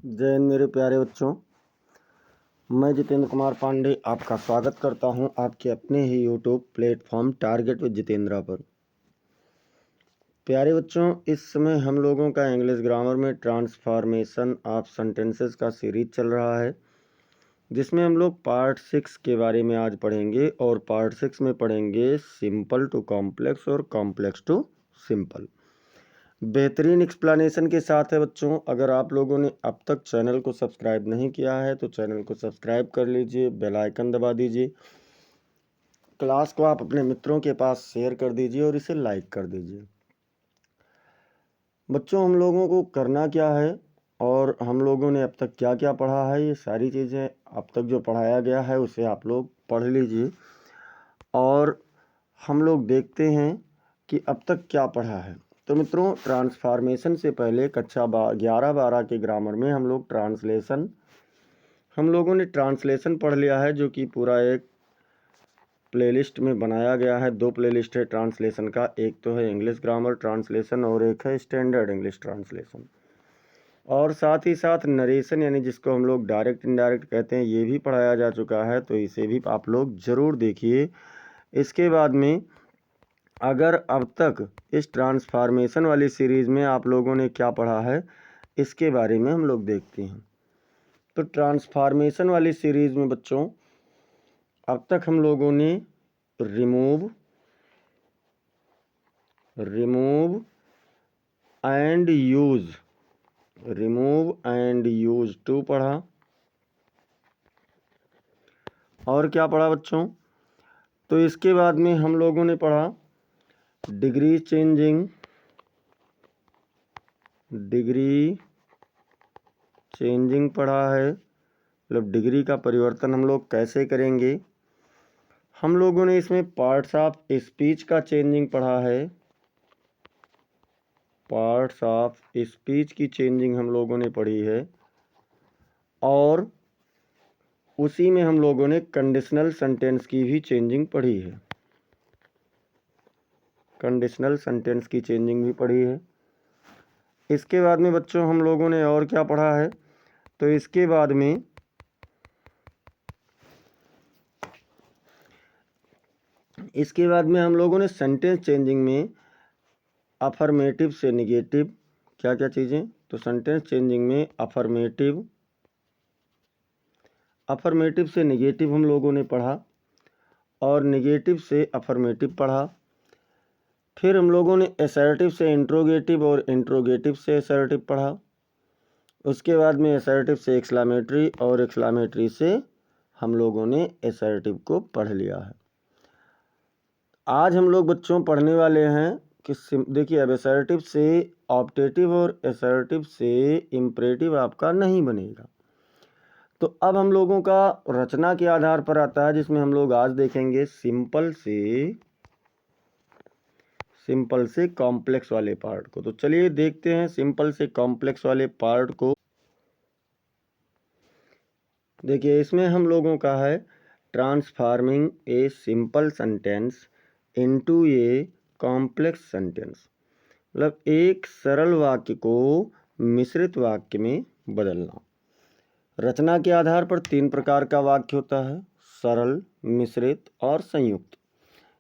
जय हिंद मेरे प्यारे बच्चों। मैं जितेंद्र कुमार पांडे आपका स्वागत करता हूं आपके अपने ही YouTube platform target with Jitendra पर। प्यारे बच्चों, इस समय हम लोगों का इंग्लिश ग्रामर में ट्रांसफॉर्मेशन ऑफ सेंटेंसेस का सीरीज चल रहा है, जिसमें हम लोग पार्ट 6 के बारे में आज पढ़ेंगे और पार्ट 6 में पढ़ेंगे सिंपल टू कॉम्प्लेक्स और कॉम्प्लेक्स टू सिंपल। बेहतरीन एक्सप्लेनेशन के साथ है बच्चों। अगर आप लोगों ने अब तक चैनल को सब्सक्राइब नहीं किया है तो चैनल को सब्सक्राइब कर लीजिए, बेल आइकन दबा दीजिए, क्लास को आप अपने मित्रों के पास शेयर कर दीजिए और इसे लाइक कर दीजिए। बच्चों, हम लोगों को करना क्या है और हम लोगों ने अब तक क्या क्या पढ़ा है, ये सारी चीज़ें अब तक जो पढ़ाया गया है उसे आप लोग पढ़ लीजिए और हम लोग देखते हैं कि अब तक क्या पढ़ा है। तो मित्रों, ट्रांसफॉर्मेशन से पहले कक्षा 11-12 के ग्रामर में हम लोगों ने ट्रांसलेशन पढ़ लिया है, जो कि पूरा एक प्लेलिस्ट में बनाया गया है। 2 प्लेलिस्ट है ट्रांसलेशन का, एक तो है इंग्लिश ग्रामर ट्रांसलेशन और एक है स्टैंडर्ड इंग्लिश ट्रांसलेशन। और साथ ही साथ नरेशन, यानी जिसको हम लोग डायरेक्ट इनडायरेक्ट कहते हैं, ये भी पढ़ाया जा चुका है, तो इसे भी आप लोग ज़रूर देखिए। इसके बाद में अगर अब तक इस ट्रांसफॉर्मेशन वाली सीरीज़ में आप लोगों ने क्या पढ़ा है, इसके बारे में हम लोग देखते हैं। तो ट्रांसफॉर्मेशन वाली सीरीज़ में बच्चों अब तक हम लोगों ने रिमूव एंड यूज टू पढ़ा। और क्या पढ़ा बच्चों? तो इसके बाद में हम लोगों ने पढ़ा डिग्री चेंजिंग पढ़ा है, मतलब डिग्री का परिवर्तन हम लोग कैसे करेंगे। हम लोगों ने इसमें पार्ट्स ऑफ स्पीच का चेंजिंग पढ़ा है, पार्ट्स ऑफ स्पीच की चेंजिंग हम लोगों ने पढ़ी है। और उसी में हम लोगों ने कंडीशनल सेंटेंस की भी चेंजिंग पढ़ी है, कंडीशनल सेंटेंस की चेंजिंग भी पढ़ी है। इसके बाद में बच्चों हम लोगों ने और क्या पढ़ा है? तो इसके बाद में हम लोगों ने सेंटेंस चेंजिंग में अफर्मेटिव से निगेटिव क्या क्या चीज़ें, तो सेंटेंस चेंजिंग में अफर्मेटिव से निगेटिव हम लोगों ने पढ़ा और निगेटिव से अफर्मेटिव पढ़ा। फिर हम लोगों ने असर्टिव से इंट्रोगेटिव और इंट्रोगेटिव से असर्टिव पढ़ा। उसके बाद में असर्टिव से एक्सक्लेमेटरी और एक्सक्लेमेटरी से हम लोगों ने असर्टिव को पढ़ लिया है। आज हम लोग बच्चों पढ़ने वाले हैं कि देखिए, अब असर्टिव से ऑप्टेटिव और असर्टिव से इम्परेटिव आपका नहीं बनेगा। तो अब हम लोगों का रचना के आधार पर आता है, जिसमें हम लोग आज देखेंगे सिंपल से कॉम्प्लेक्स वाले पार्ट को। तो चलिए देखते हैं सिंपल से कॉम्प्लेक्स वाले पार्ट को। देखिए, इसमें हम लोगों का है transforming a simple sentence into a complex sentence, मतलब एक सरल वाक्य को मिश्रित वाक्य में बदलना। रचना के आधार पर 3 प्रकार का वाक्य होता है, सरल, मिश्रित और संयुक्त,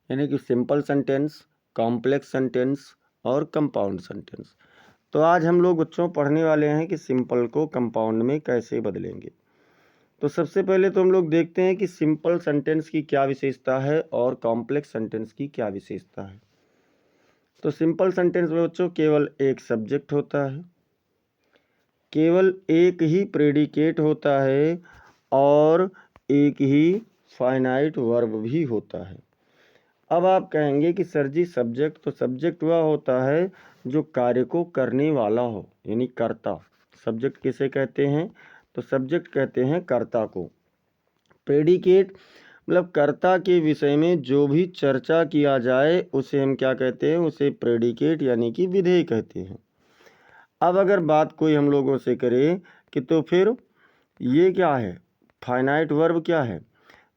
यानी कि सिंपल सेंटेंस, कॉम्प्लेक्स सेंटेंस और कंपाउंड सेंटेंस। तो आज हम लोग बच्चों पढ़ने वाले हैं कि सिंपल को कंपाउंड में कैसे बदलेंगे। तो सबसे पहले तो हम लोग देखते हैं कि सिंपल सेंटेंस की क्या विशेषता है और कॉम्प्लेक्स सेंटेंस की क्या विशेषता है। तो सिंपल सेंटेंस में बच्चों केवल एक सब्जेक्ट होता है, केवल एक ही प्रेडिकेट होता है और एक ही फाइनाइट वर्ब भी होता है। अब आप कहेंगे कि सर जी सब्जेक्ट, तो सब्जेक्ट वह होता है जो कार्य को करने वाला हो, यानी कर्ता। सब्जेक्ट किसे कहते हैं? तो सब्जेक्ट कहते हैं कर्ता को। प्रेडिकेट मतलब कर्ता के विषय में जो भी चर्चा किया जाए उसे हम क्या कहते हैं? उसे प्रेडिकेट यानी कि विधेय कहते हैं। अब अगर बात कोई हम लोगों से करे कि तो फिर ये क्या है, फाइनाइट वर्ब क्या है?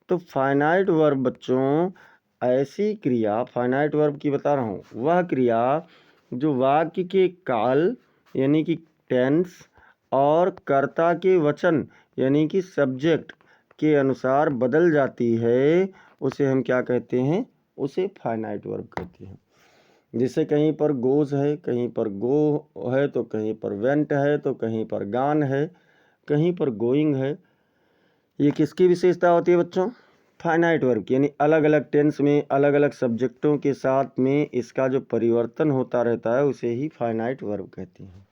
तो फाइनाइट वर्ब बच्चों ऐसी क्रिया, फाइनाइट वर्ब की बता रहा हूँ, वह क्रिया जो वाक्य के काल यानी कि टेंस और कर्ता के वचन यानी कि सब्जेक्ट के अनुसार बदल जाती है, उसे हम क्या कहते हैं? उसे फाइनाइट वर्ब कहते हैं। जैसे कहीं पर गोज है, कहीं पर गो है, तो कहीं पर वेंट है, तो कहीं पर गान है, कहीं पर गोइंग है। ये किसकी विशेषता होती है बच्चों? फाइनाइट वर्ब की, यानी अलग अलग टेंस में अलग अलग सब्जेक्टों के साथ में इसका जो परिवर्तन होता रहता है उसे ही फाइनाइट वर्ब कहते हैं।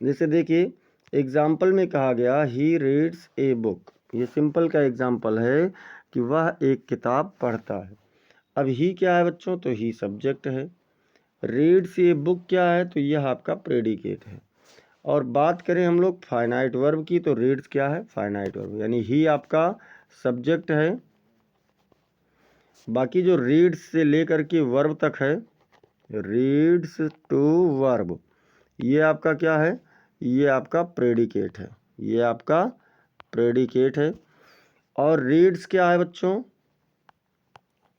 जैसे देखिए एग्जाम्पल में कहा गया ही रीड्स ए बुक, ये सिंपल का एग्जाम्पल है कि वह एक किताब पढ़ता है। अब ही क्या है बच्चों? तो ही सब्जेक्ट है। रीड्स ए बुक क्या है? तो यह आपका प्रेडिकेट है। और बात करें हम लोग फाइनाइट वर्ब की, तो रीड्स क्या है? फाइनाइट वर्ब, यानी ही आपका सब्जेक्ट है। बाकी जो रीड्स से लेकर के वर्ब तक है, रीड्स टू वर्ब, ये आपका क्या है? ये आपका प्रेडिकेट है, ये आपका प्रेडिकेट है। और रीड्स क्या है बच्चों?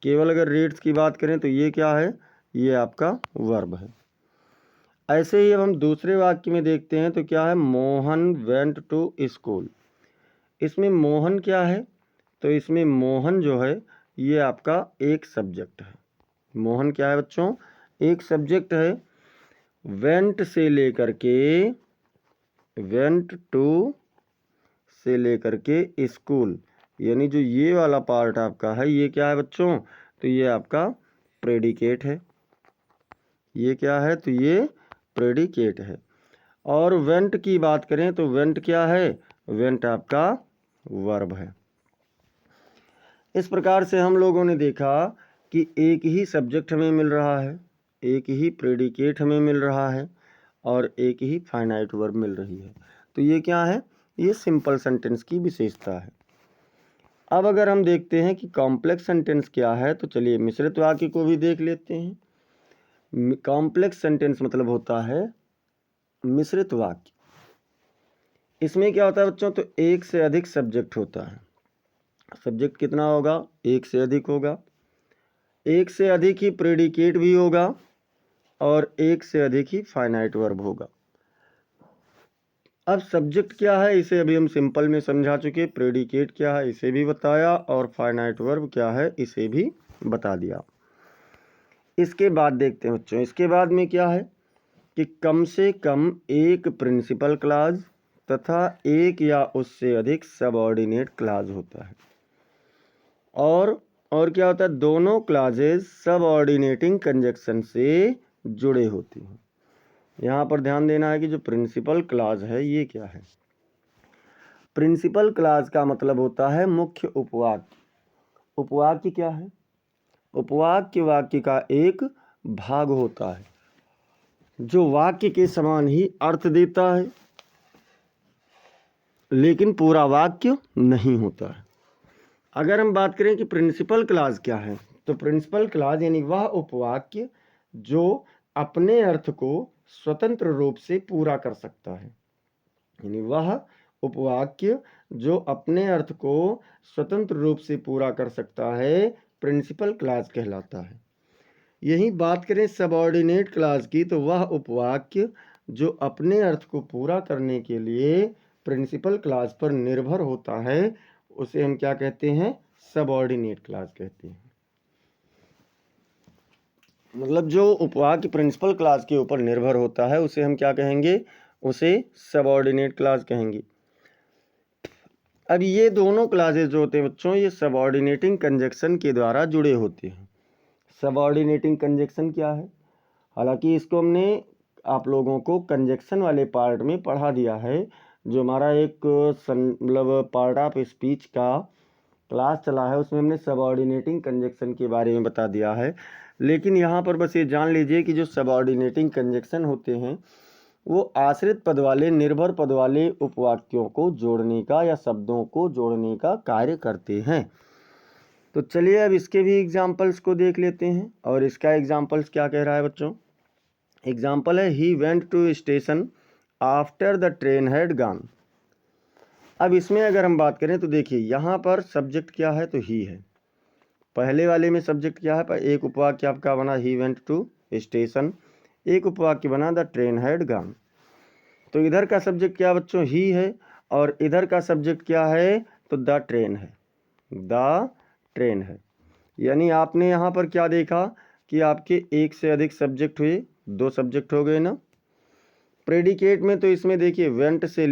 केवल अगर रीड्स की बात करें तो ये क्या है? ये आपका वर्ब है। ऐसे ही अब हम दूसरे वाक्य में देखते हैं तो क्या है? Mohan went to school. इसमें मोहन क्या है? तो इसमें मोहन जो है ये आपका एक सब्जेक्ट है। मोहन क्या है बच्चों? एक सब्जेक्ट है। वेंट से लेकर के, वेंट टू से लेकर के स्कूल, यानी जो ये वाला पार्ट आपका है ये क्या है बच्चों? तो ये आपका प्रेडिकेट है। ये क्या है? तो ये प्रेडिकेट है। और वेंट की बात करें तो वेंट क्या है? वेंट आपका वर्ब है। इस प्रकार से हम लोगों ने देखा कि एक ही सब्जेक्ट हमें मिल रहा है, एक ही प्रेडिकेट हमें मिल रहा है और एक ही फाइनाइट वर्ब मिल रही है। तो ये क्या है? ये सिंपल सेंटेंस की विशेषता है। अब अगर हम देखते हैं कि कॉम्प्लेक्स सेंटेंस क्या है, तो चलिए मिश्रित वाक्य को भी देख लेते हैं। कॉम्प्लेक्स सेंटेंस मतलब होता है मिश्रित वाक्य। इसमें क्या होता है बच्चों? तो एक से अधिक सब्जेक्ट होता है। सब्जेक्ट कितना होगा? एक से अधिक होगा। एक से अधिक ही प्रेडिकेट भी होगा और एक से अधिक ही फाइनाइट वर्ब होगा। अब सब्जेक्ट क्या है इसे अभी हम सिंपल में समझा चुके, प्रेडिकेट क्या है इसे भी बताया और फाइनाइट वर्ब क्या है इसे भी बता दिया। इसके बाद देखते हैं बच्चों, इसके बाद में क्या है कि कम से कम एक प्रिंसिपल क्लॉज तथा एक या उससे अधिक सबऑर्डिनेट क्लॉज होता है। और क्या होता है? दोनों क्लॉजेज सबऑर्डिनेटिंग कंजक्शन से जुड़े होती हैं। यहाँ पर ध्यान देना है कि जो प्रिंसिपल क्लॉज है ये क्या है? प्रिंसिपल क्लॉज का मतलब होता है मुख्य उपवाक्य। उपवाक्य क्या है? उपवाक्य वाक्य का एक भाग होता है जो वाक्य के समान ही अर्थ देता है लेकिन पूरा वाक्य नहीं होता है। अगर हम बात करें कि प्रिंसिपल क्लॉज क्या है, तो प्रिंसिपल क्लॉज यानी वह उपवाक्य जो अपने अर्थ को स्वतंत्र रूप से पूरा कर सकता है, यानी वह उपवाक्य जो अपने अर्थ को स्वतंत्र रूप से पूरा कर सकता है प्रिंसिपल क्लॉज कहलाता है। यही बात करें सबऑर्डिनेट क्लॉज की, तो वह उपवाक्य जो अपने अर्थ को पूरा करने के लिए प्रिंसिपल क्लॉज पर निर्भर होता है उसे हम क्या कहते हैं? सबऑर्डिनेट क्लॉज कहते हैं। मतलब जो उपवाक्य प्रिंसिपल क्लॉज के ऊपर निर्भर होता है उसे हम क्या कहेंगे? उसे सबऑर्डिनेट क्लॉज कहेंगे। अब ये दोनों क्लॉजेज जो होते हैं बच्चों ये सबऑर्डिनेटिंग कंजक्शन के द्वारा जुड़े होते हैं। सबऑर्डिनेटिंग कंजक्शन क्या है? हालांकि इसको हमने आप लोगों को कंजक्शन वाले पार्ट में पढ़ा दिया है, जो हमारा एक मतलब पार्ट ऑफ स्पीच का क्लास चला है उसमें हमने सबऑर्डिनेटिंग कंजक्शन के बारे में बता दिया है। लेकिन यहाँ पर बस ये जान लीजिए कि जो सबऑर्डिनेटिंग कंजक्शन होते हैं वो आश्रित पद वाले निर्भर पद वाले उपवाक्यों को जोड़ने का या शब्दों को जोड़ने का कार्य करते हैं। तो चलिए अब इसके भी एग्जाम्पल्स को देख लेते हैं। और इसका एग्जाम्पल्स क्या कह रहा है बच्चों? एग्जाम्पल है he went to station after the train had gone. अब इसमें अगर हम बात करें तो देखिए यहाँ पर सब्जेक्ट क्या है? तो ही है। पहले वाले में सब्जेक्ट क्या है? एक उपवाक्य आपका बना ही वेंट टू स्टेशन, एक उपवाक्य बना द ट्रेन हैड गॉन। तो इधर का सब्जेक्ट क्या बच्चों, ही है, और इधर का सब्जेक्ट क्या है, तो द ट्रेन है, द ट्रेन है। यानी आपने यहाँ पर क्या देखा कि आपके एक से अधिक सब्जेक्ट हुए, 2 सब्जेक्ट हो गए ना। प्रेडिकेट में तो इसमें देखिए वेंट से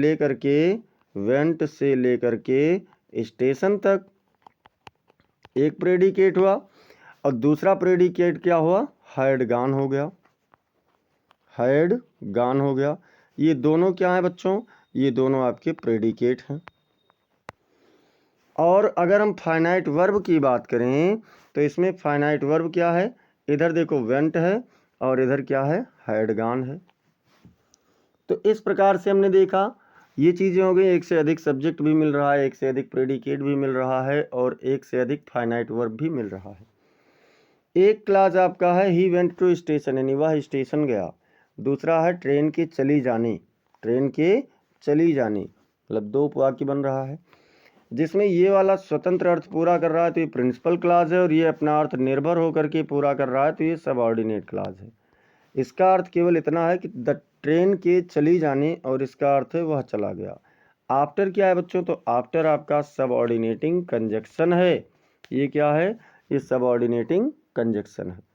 लेकर के स्टेशन तक एक प्रेडिकेट हुआ, और दूसरा प्रेडिकेट क्या हुआ, हैड गॉन हो गया, हैड गॉन हो गया। ये दोनों क्या है बच्चों, ये दोनों आपके प्रेडिकेट हैं। और अगर हम फाइनाइट वर्ब की बात करें तो इसमें फाइनाइट वर्ब क्या है, इधर देखो वेंट है और इधर क्या है, हैड गॉन है। तो इस प्रकार से हमने देखा ये चीज़ें हो गई, एक से अधिक सब्जेक्ट भी मिल रहा है, एक से अधिक प्रेडिकेट भी मिल रहा है, और एक से अधिक फाइनाइट वर्ब भी मिल रहा है। एक क्लास आपका है ही वेंट टू स्टेशन, यानी वह स्टेशन गया। दूसरा है ट्रेन के चली जाने, ट्रेन के चली जाने, मतलब 2 वाक्य बन रहा है, जिसमें ये वाला स्वतंत्र अर्थ पूरा कर रहा है तो ये प्रिंसिपल क्लास है, और ये अपना अर्थ निर्भर होकर के पूरा कर रहा है तो ये सबऑर्डिनेट क्लास है। इसका अर्थ केवल इतना है कि द ट्रेन के चली जाने, और इसका अर्थ है वह चला गया। आफ्टर क्या है बच्चों, तो आफ्टर आपका सबऑर्डिनेटिंग कंजक्शन है। ये क्या है, ये सबऑर्डिनेटिंग कंजक्शन है।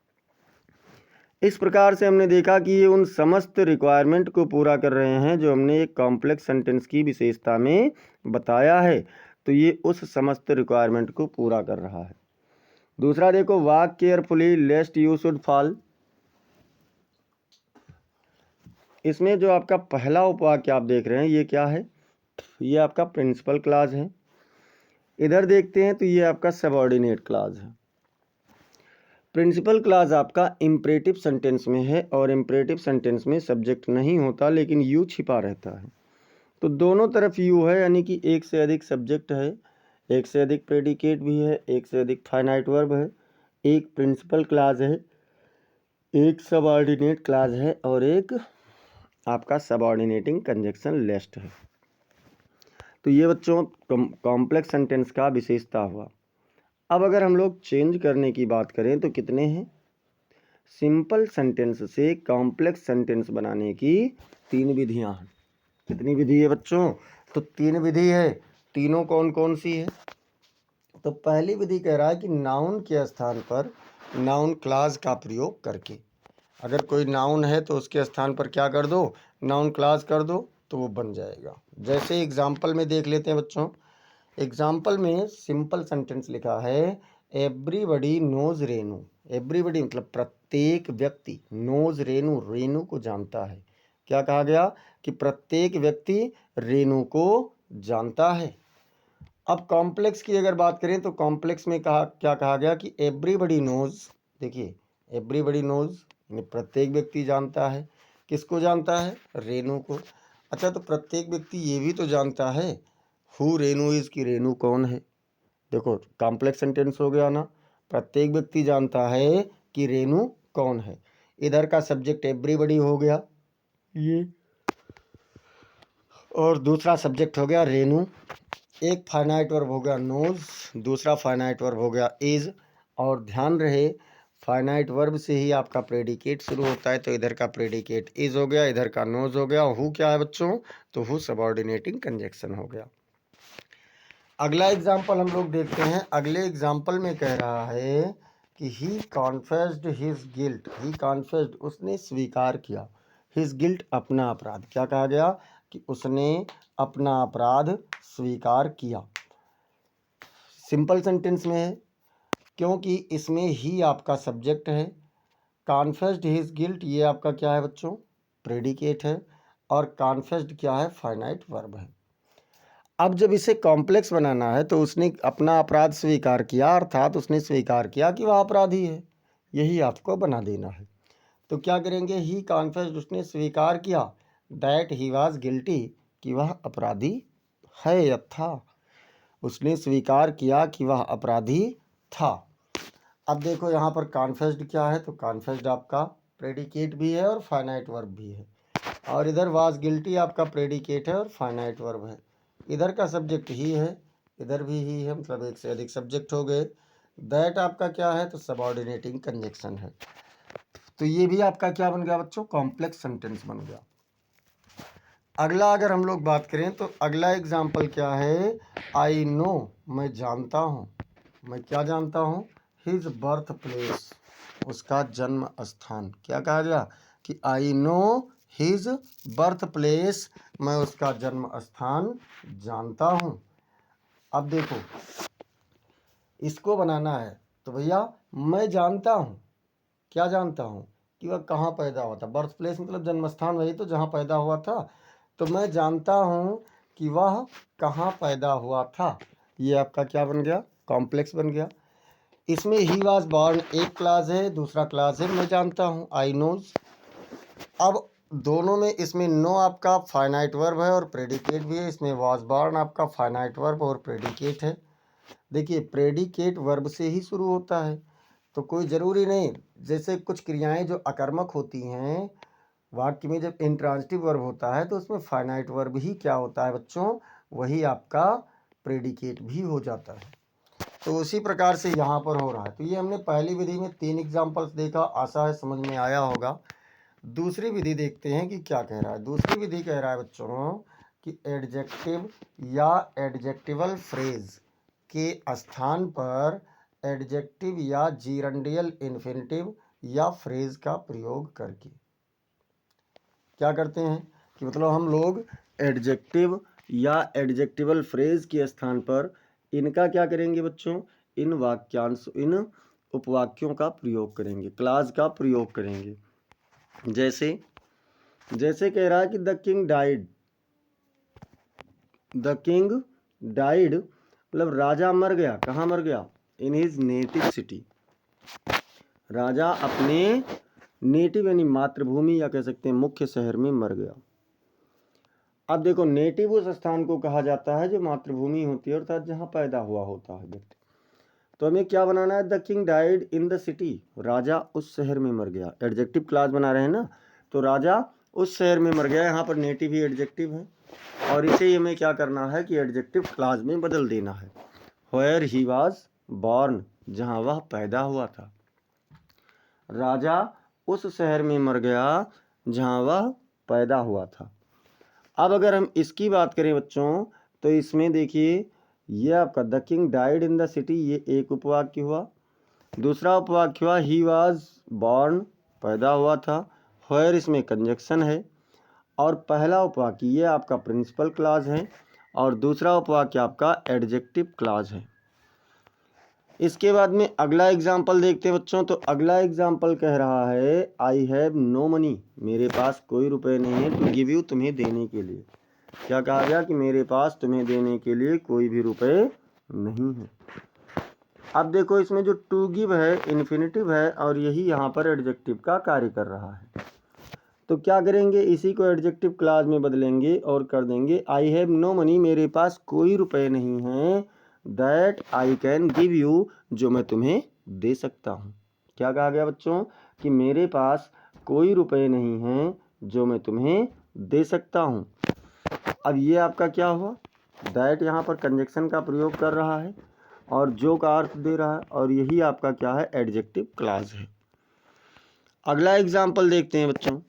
इस प्रकार से हमने देखा कि ये उन समस्त रिक्वायरमेंट को पूरा कर रहे हैं जो हमने एक कॉम्प्लेक्स सेंटेंस की विशेषता में बताया है, तो ये उस समस्त रिक्वायरमेंट को पूरा कर रहा है। दूसरा देखो, walk carefully लेस्ट you should fall. इसमें जो आपका पहला उपवाक्य आप देख रहे हैं ये क्या है, ये आपका प्रिंसिपल क्लास है। इधर देखते हैं तो ये आपका सबऑर्डिनेट क्लास है। प्रिंसिपल क्लास आपका इम्परेटिव सेंटेंस में है, और इम्परेटिव सेंटेंस में सब्जेक्ट नहीं होता लेकिन यू छिपा रहता है। तो दोनों तरफ यू है, यानी कि एक से अधिक सब्जेक्ट है, एक से अधिक प्रेडिकेट भी है, एक से अधिक फाइनाइट वर्ब है, एक प्रिंसिपल क्लास है, एक सबऑर्डिनेट क्लास है, और एक आपका सबऑर्डिनेटिंग कंजक्शन लिस्ट है। तो ये बच्चों कॉम्प्लेक्स सेंटेंस का विशेषता हुआ। अब अगर हम लोग चेंज करने की बात करें तो कितने हैं, सिंपल सेंटेंस से कॉम्प्लेक्स सेंटेंस बनाने की 3 विधियां हैं। कितनी विधि है बच्चों, तो 3 विधि है। तीनों कौन कौन सी है, तो पहली विधि कह रहा है कि नाउन के स्थान पर नाउन क्लास का प्रयोग करके, अगर कोई नाउन है तो उसके स्थान पर क्या कर दो, नाउन क्लास कर दो, तो वो बन जाएगा। जैसे एग्जाम्पल में देख लेते हैं बच्चों। एग्जाम्पल में सिंपल सेंटेंस लिखा है, एवरीबडी नोज रेनू। एवरीबडी मतलब प्रत्येक व्यक्ति, नोज रेनू, रेनू को जानता है। क्या कहा गया कि प्रत्येक व्यक्ति रेनू को जानता है। अब कॉम्प्लेक्स की अगर बात करें तो कॉम्प्लेक्स में क्या कहा गया कि एवरीबडी नोज, देखिए एवरीबडी नोज यानी प्रत्येक व्यक्ति जानता है। किसको जानता है, रेनू को। अच्छा, तो प्रत्येक व्यक्ति ये भी तो जानता है हु रेनू इज, की रेनू कौन है। देखो कॉम्प्लेक्स सेंटेंस हो गया ना, प्रत्येक व्यक्ति जानता है कि रेनू कौन है। इधर का सब्जेक्ट एवरीबडी हो गया ये, और दूसरा सब्जेक्ट हो गया रेनू। एक फाइनाइट वर्ब हो गया नोज, दूसरा फाइनाइट वर्ब हो गया इज। और ध्यान रहे फाइनाइट वर्ब से ही आपका प्रेडिकेट शुरू होता है, तो इधर का प्रेडिकेट इज हो गया, इधर का नोज हो गया। हु क्या है बच्चों, तो हु सबऑर्डिनेटिंग कंजक्शन हो गया। अगला एग्जाम्पल हम लोग देखते हैं। अगले एग्जाम्पल में कह रहा है कि ही कॉन्फेस्ड हिज गिल्ट। ही कॉन्फेस्ड, उसने स्वीकार किया, हिज गिल्ट, अपना अपराध। क्या कहा गया कि उसने अपना अपराध स्वीकार किया। सिंपल सेंटेंस में है क्योंकि इसमें ही आपका सब्जेक्ट है। कॉन्फेस्ड हिज गिल्ट ये आपका क्या है बच्चों, प्रेडिकेट है, और कॉन्फेस्ड क्या है, फाइनाइट वर्ब है। अब जब इसे कॉम्प्लेक्स बनाना है तो उसने अपना अपराध स्वीकार किया, अर्थात उसने स्वीकार किया कि वह अपराधी है, यही आपको बना देना है। तो क्या करेंगे, ही कॉन्फेस्ड, उसने स्वीकार किया, दैट ही वाज गिल्टी, कि वह अपराधी है या था। उसने स्वीकार किया कि वह अपराधी था। अब देखो यहाँ पर कॉन्फेस्ड क्या है, तो कॉन्फेस्ड आपका प्रेडिकेट भी है और फाइनाइट वर्ब भी है, और इधर वाज गिल्टी आपका प्रेडिकेट है और फाइनाइट वर्ब है। इधर का सब्जेक्ट ही है, इधर भी ही है, मतलब एक से अधिक सब्जेक्ट हो गए। दैट आपका क्या है, तो सबऑर्डिनेटिंग कंजक्शन है। तो ये भी आपका क्या बन गया बच्चों, कॉम्प्लेक्स सेंटेंस बन गया। अगला अगर हम लोग बात करें तो अगला एग्जाम्पल क्या है, आई नो, मैं जानता हूँ। मैं क्या जानता हूँ, हिज बर्थ प्लेस, उसका जन्म स्थान। क्या कहा गया कि I know his birth place, मैं उसका जन्म स्थान जानता हूँ। अब देखो इसको बनाना है तो भैया मैं जानता हूँ, क्या जानता हूँ कि वह कहाँ पैदा हुआ था। बर्थ प्लेस मतलब जन्म स्थान, वही तो जहाँ पैदा हुआ था। तो मैं जानता हूँ कि वह कहाँ पैदा हुआ था। ये आपका क्या बन गया, कॉम्प्लेक्स बन गया। इसमें ही वाज बॉर्न एक क्लास है, दूसरा क्लास है मैं जानता हूँ, आई नोज। अब दोनों में इसमें नो आपका फाइनाइट वर्ब है और प्रेडिकेट भी है। इसमें वाज बॉर्न आपका फाइनाइट वर्ब और प्रेडिकेट है। देखिए प्रेडिकेट वर्ब से ही शुरू होता है, तो कोई ज़रूरी नहीं। जैसे कुछ क्रियाएं जो अकर्मक होती हैं वाक्य में, जब इंट्रांजिटिव वर्ब होता है तो उसमें फाइनाइट वर्ब ही क्या होता है बच्चों, वही आपका प्रेडिकेट भी हो जाता है। तो उसी प्रकार से यहाँ पर हो रहा है। तो ये हमने पहली विधि में 3 एग्जाम्पल्स देखा, आशा है समझ में आया होगा। दूसरी विधि देखते हैं कि क्या कह रहा है। दूसरी विधि कह रहा है बच्चों कि एडजेक्टिव या एडजेक्टिवल फ्रेज के स्थान पर एडजेक्टिव या जीरंडियल इन्फिनिटिव या फ्रेज का प्रयोग करके क्या करते हैं कि मतलब हम लोग एडजेक्टिव या एडजेक्टिवल फ्रेज के स्थान पर इनका क्या करेंगे बच्चों, इन वाक्यांश, इन उपवाक्यों का प्रयोग करेंगे, क्लास का प्रयोग करेंगे। जैसे जैसे कह रहा है कि the king died, the king died मतलब राजा मर गया। कहाँ मर गया, इन हिज नेटिव सिटी। राजा अपने नेटिव यानी मातृभूमि या कह सकते हैं मुख्य शहर में मर गया। अब देखो नेटिव उस स्थान को कहा जाता है जो मातृभूमि होती है अर्थात जहाँ पैदा हुआ होता है व्यक्ति। तो हमें क्या बनाना है, the king died in the city, राजा उस शहर में मर गया। एडजेक्टिव क्लास बना रहे हैं ना, तो राजा उस शहर में मर गया, यहाँ पर नेटिव ही एडजेक्टिव है और इसे ही हमें क्या करना है कि एडजेक्टिव क्लास में बदल देना है। वेयर ही वाज बॉर्न, जहाँ वह पैदा हुआ था। राजा उस शहर में मर गया जहाँ वह पैदा हुआ था। अब अगर हम इसकी बात करें बच्चों तो इसमें देखिए ये आपका the king died in the city, ये एक उपवाक्य हुआ। दूसरा उपवाक्य हुआ ही वाज बॉर्न, पैदा हुआ था। वेयर इसमें कंजक्शन है। और पहला उपवाक्य ये आपका प्रिंसिपल क्लॉज है और दूसरा उपवाक्य आपका एडजेक्टिव क्लॉज है। इसके बाद में अगला एग्जाम्पल देखते हैं बच्चों। तो अगला एग्जाम्पल कह रहा है आई हैव नो मनी, मेरे पास कोई रुपए नहीं है, टू गिव यू, तुम्हें देने के लिए। क्या कहा गया कि मेरे पास तुम्हें देने के लिए कोई भी रुपए नहीं है। अब देखो इसमें जो टू गिव है इन्फिनिटिव है और यही यहाँ पर एडजेक्टिव का कार्य कर रहा है। तो क्या करेंगे, इसी को एडजेक्टिव क्लॉज में बदलेंगे और कर देंगे आई हैव नो मनी, मेरे पास कोई रुपए नहीं है, that I can give you, जो मैं तुम्हें दे सकता हूँ। क्या कहा गया बच्चों कि मेरे पास कोई रुपए नहीं है जो मैं तुम्हें दे सकता हूँ। अब ये आपका क्या हुआ, दैट यहाँ पर कंजक्शन का प्रयोग कर रहा है और जो का अर्थ दे रहा है और यही आपका क्या है, एडजेक्टिव क्लॉज है। अगला एग्जाम्पल देखते हैं बच्चों।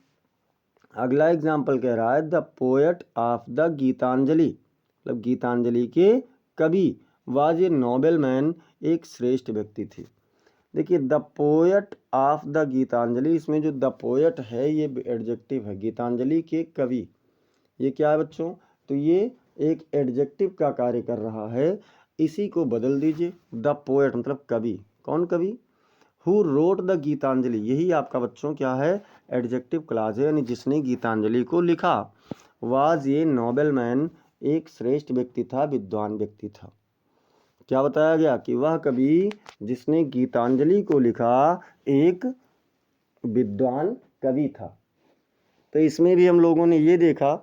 अगला एग्जाम्पल कह रहा है the poet of the Gitanjali, मतलब गीतांजलि के कवि वाज ए नोबल मैन, एक श्रेष्ठ व्यक्ति थे। देखिए the poet of the Gitanjali, इसमें जो द पोएट है ये एडजेक्टिव है, गीतांजलि के कवि ये क्या है बच्चों, तो ये एक एडजेक्टिव का कार्य कर रहा है। इसी को बदल दीजिए, द पोएट मतलब कवि। कौन कवि, हु रोट द गीतांजलि, यही आपका बच्चों क्या है, एडजेक्टिव क्लॉज है, यानी जिसने गीतांजलि को लिखा। वाज ये नोबल मैन, एक श्रेष्ठ व्यक्ति था, विद्वान व्यक्ति था। क्या बताया गया कि वह कवि जिसने गीतांजलि को लिखा एक विद्वान कवि था। तो इसमें भी हम लोगों ने ये देखा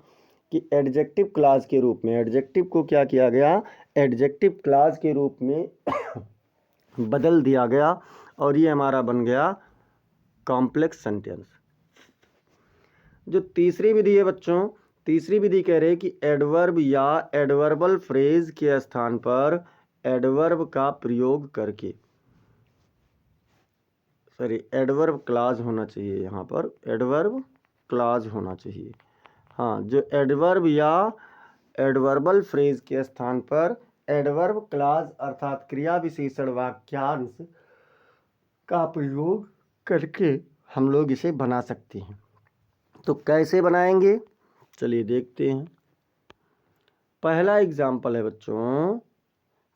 कि एडजेक्टिव क्लॉज के रूप में एडजेक्टिव को क्या किया गया, एडजेक्टिव क्लॉज के रूप में बदल दिया गया और ये हमारा बन गया कॉम्प्लेक्स सेंटेंस। जो तीसरी विधि है बच्चों, तीसरी विधि कह रहे हैं कि एडवर्ब या एडवर्बल फ्रेज के स्थान पर एडवर्ब का प्रयोग करके, सॉरी एडवर्ब क्लॉज होना चाहिए, यहाँ पर एडवर्ब क्लॉज होना चाहिए। हाँ, जो एडवर्ब या एडवर्बल फ्रेज के स्थान पर एडवर्ब क्लॉज अर्थात क्रिया विशेषण वाक्यांश का प्रयोग करके हम लोग इसे बना सकते हैं। तो कैसे बनाएंगे, चलिए देखते हैं। पहला एग्जाम्पल है बच्चों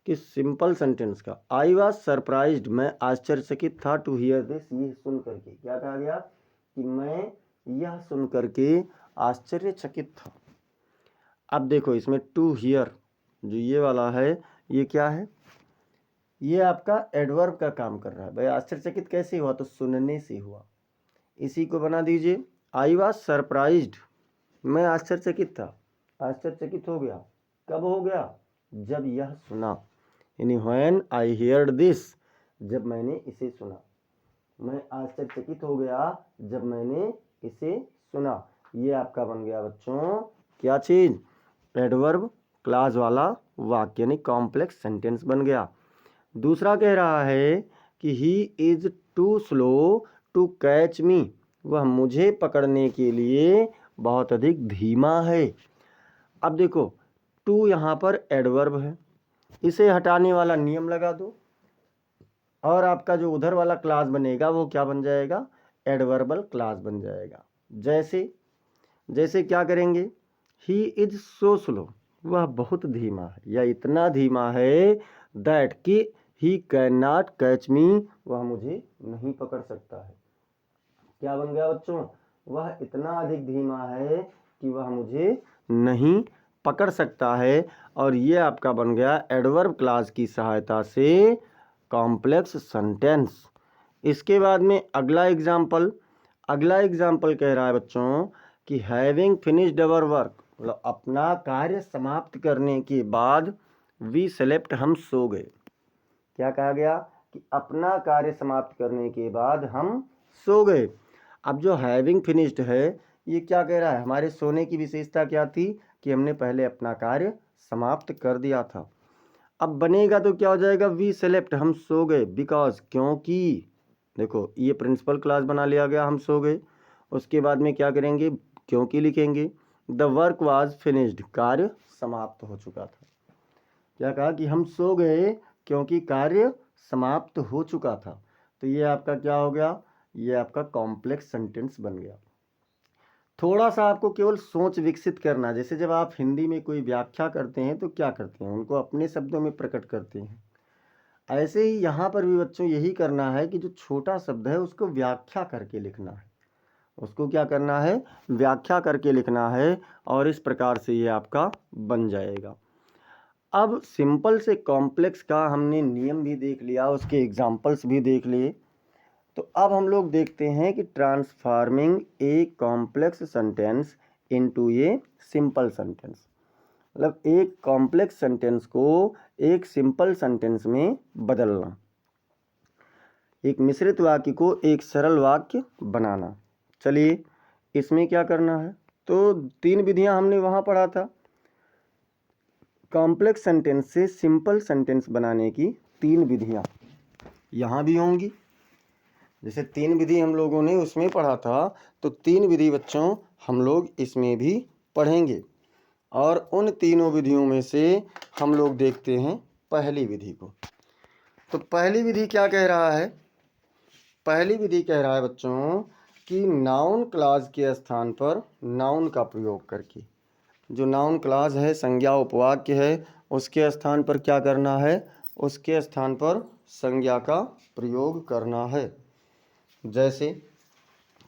कि सिंपल सेंटेंस का, आई वॉज सरप्राइज्ड, मैं आश्चर्यचकित था, टू हियर दिस, ये सुन करके। क्या कहा गया कि मैं यह सुन करके आश्चर्यचकित था। अब देखो इसमें टू हियर जो ये वाला है ये क्या है, ये आपका एडवर्ब का काम कर रहा है। भाई आश्चर्यचकित कैसे हुआ, तो सुनने से हुआ। इसी को बना दीजिए, आई वॉज सरप्राइज्ड, मैं आश्चर्यचकित था, आश्चर्यचकित हो गया। कब हो गया, जब यह सुना, यानी व्हेन आई हियर्ड दिस, जब मैंने इसे सुना। मैं आश्चर्यचकित हो गया जब मैंने इसे सुना। ये आपका बन गया बच्चों क्या चीज, एडवर्ब क्लॉज वाला वाक्य, यानी कॉम्प्लेक्स सेंटेंस बन गया। दूसरा कह रहा है कि he is too slow to catch me, वह मुझे पकड़ने के लिए बहुत अधिक धीमा है। अब देखो टू यहाँ पर एडवर्ब है, इसे हटाने वाला नियम लगा दो और आपका जो उधर वाला क्लास बनेगा वो क्या बन जाएगा, एडवर्बल क्लास बन जाएगा। जैसे जैसे क्या करेंगे, ही इज सो स्लो, वह बहुत धीमा है या इतना धीमा है, दैट कि he can not catch me, वह मुझे नहीं पकड़ सकता है। क्या बन गया बच्चों, वह इतना अधिक धीमा है कि वह मुझे नहीं पकड़ सकता है। और ये आपका बन गया एडवर्ब क्लॉज की सहायता से कॉम्प्लेक्स सेंटेंस। इसके बाद में अगला एग्जाम्पल कह रहा है बच्चों कि हैविंग फिनिश्ड अवर वर्क, मतलब अपना कार्य समाप्त करने के बाद, वी स्लेप्ट, हम सो गए। क्या कहा गया कि अपना कार्य समाप्त करने के बाद हम सो गए। अब जो हैविंग फिनिश्ड है ये क्या कह रहा है, हमारे सोने की विशेषता क्या थी कि हमने पहले अपना कार्य समाप्त कर दिया था। अब बनेगा तो क्या हो जाएगा, वी स्लेप्ट, हम सो गए, बिकॉज, क्योंकि। देखो ये प्रिंसिपल क्लॉज बना लिया गया, हम सो गए। उसके बाद में क्या करेंगे, क्योंकि लिखेंगे। द वर्क वाज फिनिश्ड, कार्य समाप्त हो चुका था। क्या कहा कि हम सो गए क्योंकि कार्य समाप्त हो चुका था। तो ये आपका क्या हो गया, ये आपका कॉम्प्लेक्स सेंटेंस बन गया। थोड़ा सा आपको केवल सोच विकसित करना, जैसे जब आप हिंदी में कोई व्याख्या करते हैं तो क्या करते हैं, उनको अपने शब्दों में प्रकट करते हैं। ऐसे ही यहाँ पर भी बच्चों यही करना है कि जो छोटा शब्द है उसको व्याख्या करके लिखना है। उसको क्या करना है, व्याख्या करके लिखना है, और इस प्रकार से ये आपका बन जाएगा। अब सिंपल से कॉम्प्लेक्स का हमने नियम भी देख लिया, उसके एग्जाम्पल्स भी देख लिए। तो अब हम लोग देखते हैं कि transforming a complex sentence into a simple sentence, मतलब एक कॉम्प्लेक्स सेंटेंस को एक सिंपल सेंटेंस में बदलना, एक मिश्रित वाक्य को एक सरल वाक्य बनाना। चलिए इसमें क्या करना है, तो 3 विधियां हमने वहां पढ़ा था। कॉम्प्लेक्स सेंटेंस से सिंपल सेंटेंस बनाने की 3 विधियां यहाँ भी होंगी। जैसे 3 विधि हम लोगों ने उसमें पढ़ा था, तो 3 विधि बच्चों हम लोग इसमें भी पढ़ेंगे। और उन तीनों विधियों में से हम लोग देखते हैं पहली विधि को। तो पहली विधि क्या कह रहा है, पहली विधि कह रहा है बच्चों कि नाउन क्लॉज के स्थान पर नाउन का प्रयोग करके, जो नाउन क्लॉज है, संज्ञा उपवाक्य है, उसके स्थान पर क्या करना है, उसके स्थान पर संज्ञा का प्रयोग करना है। जैसे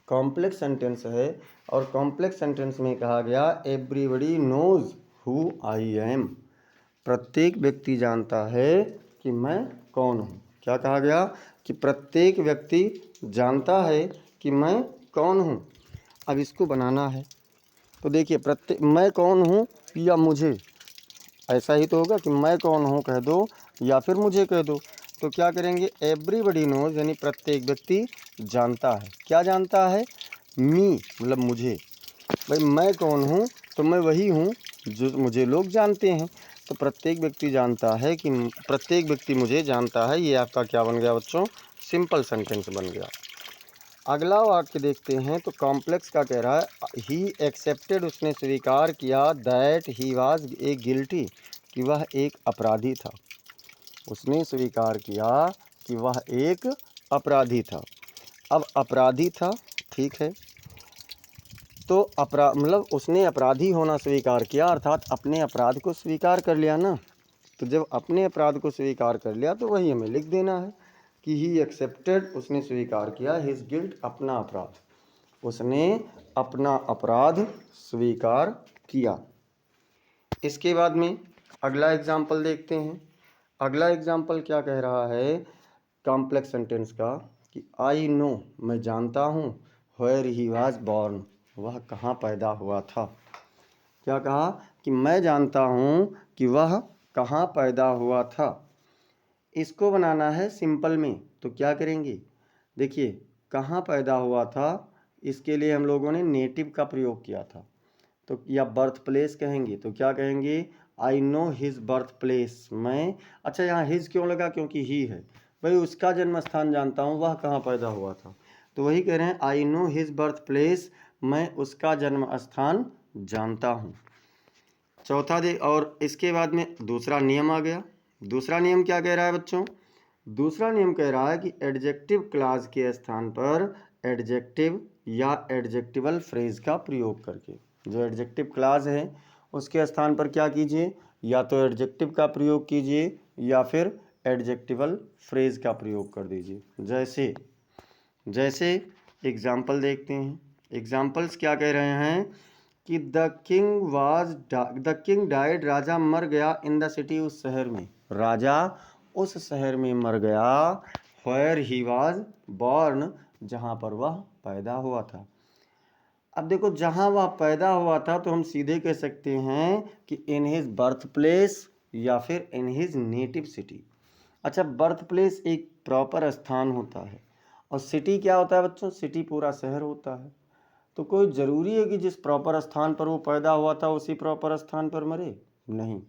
कॉम्प्लेक्स सेंटेंस है और कॉम्प्लेक्स सेंटेंस में कहा गया everybody knows who I am, प्रत्येक व्यक्ति जानता है कि मैं कौन हूँ। क्या कहा गया कि प्रत्येक व्यक्ति जानता है कि मैं कौन हूँ। अब इसको बनाना है तो देखिए, प्रत्येक, मैं कौन हूँ या मुझे, ऐसा ही तो होगा कि मैं कौन हूँ कह दो या फिर मुझे कह दो। तो क्या करेंगे, एवरीबडी नोज, यानी प्रत्येक व्यक्ति जानता है। क्या जानता है, मी, मतलब मुझे। भाई मैं कौन हूँ, तो मैं वही हूँ जो मुझे लोग जानते हैं। तो प्रत्येक व्यक्ति जानता है कि प्रत्येक व्यक्ति मुझे जानता है, ये आपका क्या बन गया बच्चों, सिंपल सेंटेंस बन गया। अगला वाक्य देखते हैं तो कॉम्प्लेक्स का कह रहा है ही एक्सेप्टेड, उसने स्वीकार किया, that he was a guilty, कि वह एक अपराधी था। उसने स्वीकार किया कि वह एक अपराधी था। अब अपराधी था, ठीक है, तो मतलब उसने अपराधी होना स्वीकार किया, अर्थात अपने अपराध को स्वीकार कर लिया ना। तो जब अपने अपराध को स्वीकार कर लिया तो वही हमें लिख देना है कि ही एक्सेप्टेड, उसने स्वीकार किया, हिज गिल्ट, अपना अपराध, उसने अपना अपराध स्वीकार किया। इसके बाद में अगला एग्जाम्पल देखते हैं। अगला एग्जाम्पल क्या कह रहा है कॉम्प्लेक्स सेंटेंस का कि आई नो, मैं जानता हूँ, वेयर ही वाज बॉर्न, वह कहाँ पैदा हुआ था। क्या कहा कि मैं जानता हूँ कि वह कहाँ पैदा हुआ था। इसको बनाना है सिंपल में, तो क्या करेंगे, देखिए कहाँ पैदा हुआ था, इसके लिए हम लोगों ने नेटिव का प्रयोग किया था, तो या बर्थ प्लेस कहेंगे तो क्या कहेंगे, I know his birth place. मैं, अच्छा यहाँ हिज क्यों लगा, क्योंकि ही है, भाई उसका जन्म स्थान जानता हूँ, वह कहाँ पैदा हुआ था, तो वही कह रहे हैं I know his birth place, मैं उसका जन्म स्थान जानता हूँ। चौथा दे, और इसके बाद में दूसरा नियम आ गया। दूसरा नियम क्या कह रहा है बच्चों, दूसरा नियम कह रहा है कि एडजेक्टिव क्लास के स्थान पर एडजेक्टिव या एडजेक्टिवल फ्रेज का प्रयोग करके, जो एडजेक्टिव क्लास है उसके स्थान पर क्या कीजिए, या तो एडजेक्टिव का प्रयोग कीजिए या फिर एडजेक्टिवल फ्रेज का प्रयोग कर दीजिए। जैसे जैसे एग्जाम्पल देखते हैं। एग्जाम्पल्स क्या कह रहे हैं कि द किंग डाइड, राजा मर गया, इन द सिटी, उस शहर में, राजा उस शहर में मर गया, वेयर ही वाज बॉर्न, जहाँ पर वह पैदा हुआ था। अब देखो जहाँ वह पैदा हुआ था तो हम सीधे कह सकते हैं कि इन हिज बर्थ प्लेस या फिर इन हिज नेटिव सिटी। अच्छा, बर्थ प्लेस एक प्रॉपर स्थान होता है और सिटी क्या होता है बच्चों, सिटी पूरा शहर होता है। तो कोई ज़रूरी है कि जिस प्रॉपर स्थान पर वो पैदा हुआ था उसी प्रॉपर स्थान पर मरे, नहीं,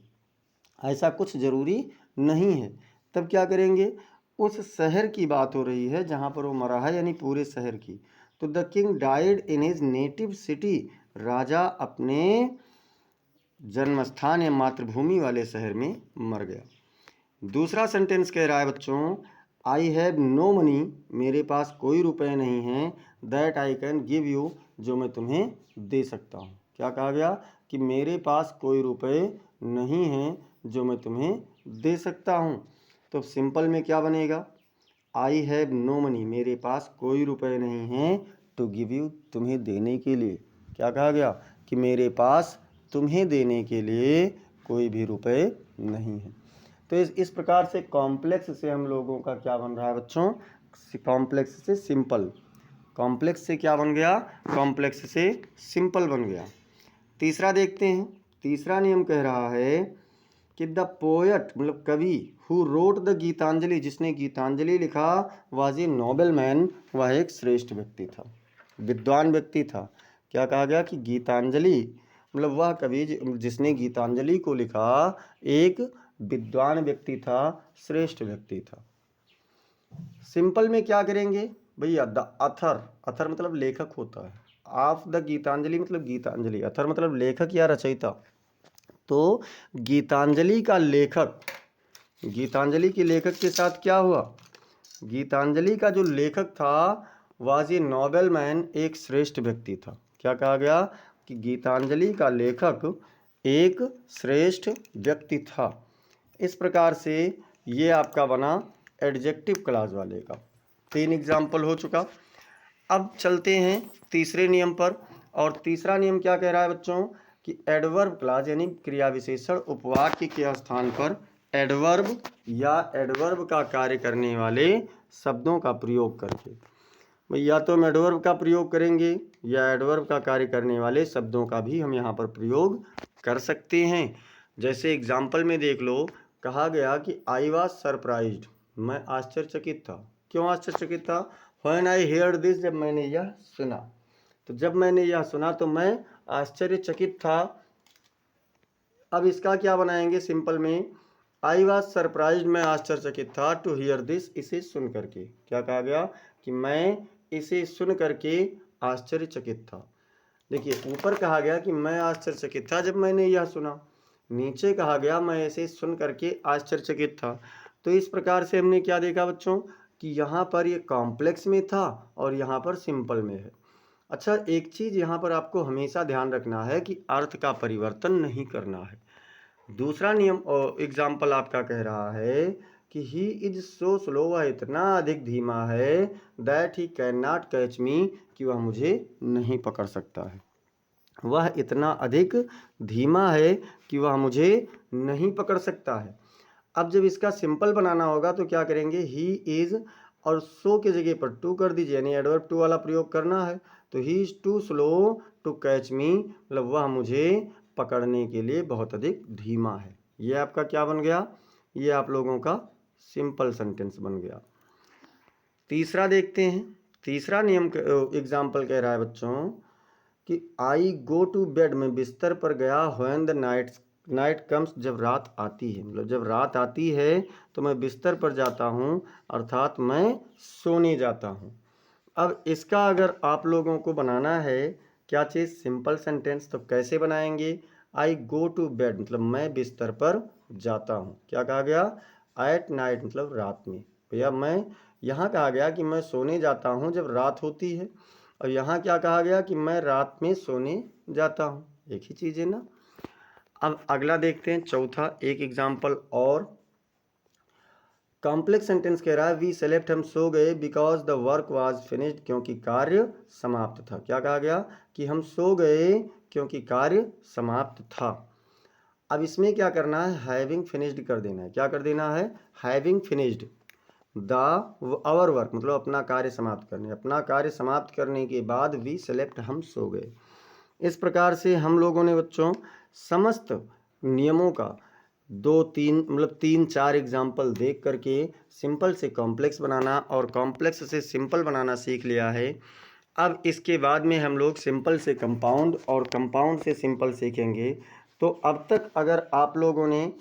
ऐसा कुछ ज़रूरी नहीं है। तब क्या करेंगे, उस शहर की बात हो रही है जहाँ पर वो मरा है, यानी पूरे शहर की। तो the king died in his native city, राजा अपने जन्म स्थान या मातृभूमि वाले शहर में मर गया। दूसरा सेंटेंस कह रहा है बच्चों, आई हैव नो मनी, मेरे पास कोई रुपए नहीं हैं, that I can give you, जो मैं तुम्हें दे सकता हूँ। क्या कहा गया कि मेरे पास कोई रुपए नहीं हैं जो मैं तुम्हें दे सकता हूँ। तो सिंपल में क्या बनेगा, आई हैव नो मनी, मेरे पास कोई रुपए नहीं हैं, टू गिव यू, तुम्हें देने के लिए। क्या कहा गया कि मेरे पास तुम्हें देने के लिए कोई भी रुपए नहीं हैं। तो इस प्रकार से कॉम्प्लेक्स से हम लोगों का क्या बन रहा है बच्चों, कॉम्प्लेक्स से सिंपल, कॉम्प्लेक्स से क्या बन गया, कॉम्प्लेक्स से सिंपल बन गया। तीसरा देखते हैं। तीसरा नियम कह रहा है कि द पोएट, मतलब कवि, हु रोट द गीतांजलि, जिसने गीतांजलि लिखा, वाज ए नोबल मैन, वह एक श्रेष्ठ व्यक्ति था, विद्वान व्यक्ति था। क्या कहा गया कि गीतांजलि, मतलब वह कवि जिसने गीतांजलि को लिखा एक विद्वान व्यक्ति था, श्रेष्ठ व्यक्ति था। सिंपल में क्या करेंगे भैया, द अथर, अथर मतलब लेखक होता है, ऑफ द गीतांजलि मतलब गीतांजलि, अथर मतलब लेखक या रचयिता। तो गीतांजलि का लेखक, गीतांजलि के लेखक के साथ क्या हुआ, गीतांजलि का जो लेखक था वाज ए नोबल मैन, एक श्रेष्ठ व्यक्ति था। क्या कहा गया कि गीतांजलि का लेखक एक श्रेष्ठ व्यक्ति था। इस प्रकार से ये आपका बना एडजेक्टिव क्लास वाले का। 3 एग्जाम्पल हो चुका। अब चलते हैं तीसरे नियम पर। और तीसरा नियम क्या कह रहा है बच्चों कि एडवर्ब क्लास यानी क्रिया विशेषण उपवाक्य के स्थान पर एडवर्ब या एडवर्ब का कार्य करने वाले शब्दों का प्रयोग करके, भाई या तो हम एडवर्ब का प्रयोग करेंगे या एडवर्ब का कार्य करने वाले शब्दों का भी हम यहाँ पर प्रयोग कर सकते हैं। जैसे एग्जाम्पल में देख लो, कहा गया कि आई वॉज सरप्राइज्ड, मैं आश्चर्यचकित था। क्यों आश्चर्यचकित था, व्हेन आई हेयर्ड दिस, जब मैंने यह सुना। तो जब मैंने यह सुना तो मैं आश्चर्यचकित था। अब इसका क्या बनाएंगे सिंपल में, आई वॉज सरप्राइज्ड, मैं आश्चर्यचकित था, टू हियर दिस, इसे सुन करके। क्या कहा गया कि मैं इसे सुन करके आश्चर्यचकित था। देखिए, ऊपर कहा गया कि मैं आश्चर्यचकित था जब मैंने यह सुना, नीचे कहा गया मैं इसे सुन करके आश्चर्यचकित था। तो इस प्रकार से हमने क्या देखा बच्चों कि यहाँ पर ये कॉम्प्लेक्स में था और यहाँ पर सिंपल में है। अच्छा, एक चीज़ यहाँ पर आपको हमेशा ध्यान रखना है कि अर्थ का परिवर्तन नहीं करना है। दूसरा नियम एग्जाम्पल आपका कह रहा है कि ही इज सो स्लो, वह इतना अधिक धीमा है, that he can not catch मी, कि वह मुझे नहीं पकड़ सकता है। वह इतना अधिक धीमा है कि वह मुझे नहीं पकड़ सकता है। अब जब इसका सिंपल बनाना होगा तो क्या करेंगे, ही इज और सो के जगह पर टू कर दीजिए, यानी एडवर्ब टू वाला प्रयोग करना है। तो he is too slow to catch me, मतलब वह मुझे पकड़ने के लिए बहुत अधिक धीमा है। ये आपका क्या बन गया, ये आप लोगों का सिंपल सेंटेंस बन गया। तीसरा देखते हैं। तीसरा नियम एग्जाम्पल कह रहा है बच्चों कि आई गो टू बेड, में बिस्तर पर गया, व्हेन द नाइट कम्स, जब रात आती है, मतलब जब रात आती है तो मैं बिस्तर पर जाता हूँ, अर्थात मैं सोने जाता हूँ। अब इसका अगर आप लोगों को बनाना है क्या चीज़, सिंपल सेंटेंस, तो कैसे बनाएंगे, आई गो टू बेड मतलब मैं बिस्तर पर जाता हूँ, क्या कहा गया, एट नाइट मतलब रात में। भैया मैं यहाँ कहा गया कि मैं सोने जाता हूँ जब रात होती है, और यहाँ क्या कहा गया कि मैं रात में सोने जाता हूँ, एक ही चीज़ है ना। अब अगला देखते हैं, चौथा एक एग्जाम्पल और। कॉम्प्लेक्स सेंटेंस कह रहा है वी सेलेक्ट, हम सो गए, because the work was finished, क्योंकि कार्य समाप्त था। क्या कहा गया कि हम सो गए क्योंकि कार्य समाप्त था। अब इसमें क्या करना है, हैविंग फिनिश्ड कर देना है। क्या कर देना है, having finished the our work, मतलब अपना कार्य समाप्त करने, अपना कार्य समाप्त करने के बाद वी सेलेक्ट, हम सो गए। इस प्रकार से हम लोगों ने बच्चों समस्त नियमों का 2-3 मतलब 3-4 एग्जाम्पल देख करके सिंपल से कॉम्प्लेक्स बनाना और कॉम्प्लेक्स से सिंपल बनाना सीख लिया है। अब इसके बाद में हम लोग सिंपल से कंपाउंड और कंपाउंड से सिंपल सीखेंगे। तो अब तक अगर आप लोगों ने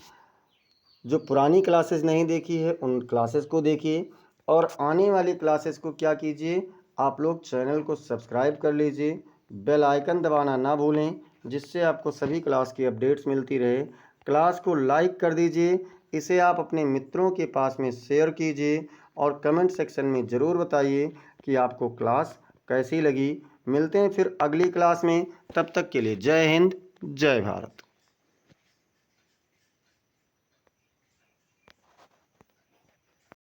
जो पुरानी क्लासेस नहीं देखी है उन क्लासेस को देखिए, और आने वाली क्लासेस को क्या कीजिए, आप लोग चैनल को सब्सक्राइब कर लीजिए, बेल आइकन दबाना ना भूलें, जिससे आपको सभी क्लास की अपडेट्स मिलती रहे। क्लास को लाइक कर दीजिए, इसे आप अपने मित्रों के पास में शेयर कीजिए, और कमेंट सेक्शन में ज़रूर बताइए कि आपको क्लास कैसी लगी। मिलते हैं फिर अगली क्लास में, तब तक के लिए जय हिंद, जय भारत।